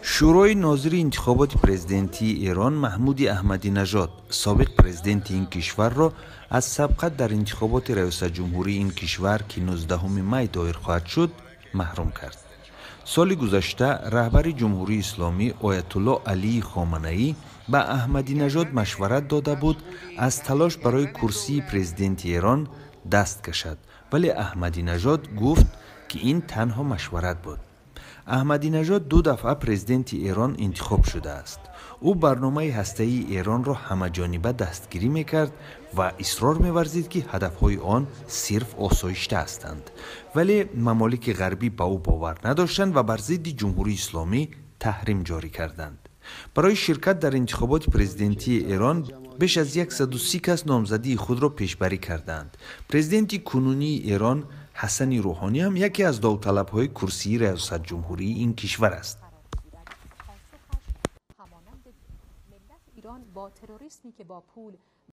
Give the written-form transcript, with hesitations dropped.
شورای ناظر انتخابات پرزیدنتی ایران محمود احمدی نژاد سابق پرزیدنت این کشور را از سبقت در انتخابات ریاست جمهوری این کشور که 19 می دایر خواهد شد محروم کرد. سال گذشته رهبر جمهوری اسلامی آیت الله علی خامنه‌ای به احمدی نژاد مشورت داده بود از تلاش برای کرسی پرزیدنت ایران دست کشد، ولی احمدی نژاد گفت که این تنها مشورت بود. احمدی نژاد 2 دفعه پرزیدنت ایران انتخاب شده است. او برنامه هسته‌ای ایران را همه‌جانبه دستگیری می‌کرد و اصرار می‌ورزید که هدف‌های آن صرف آسایشته هستند، ولی ممالک غربی به او باور نداشتند و بر ضد جمهوری اسلامی تحریم جاری کردند. برای شرکت در انتخابات پرزیدنتی ایران بیش از 130 کس نامزدی خود را پیشبری کردند. پرزیدنت کنونی ایران حسن روحانی هم یکی از داوطلب‌های کرسی ریاست جمهوری این کشور است. ایران با تروریسمی که با پول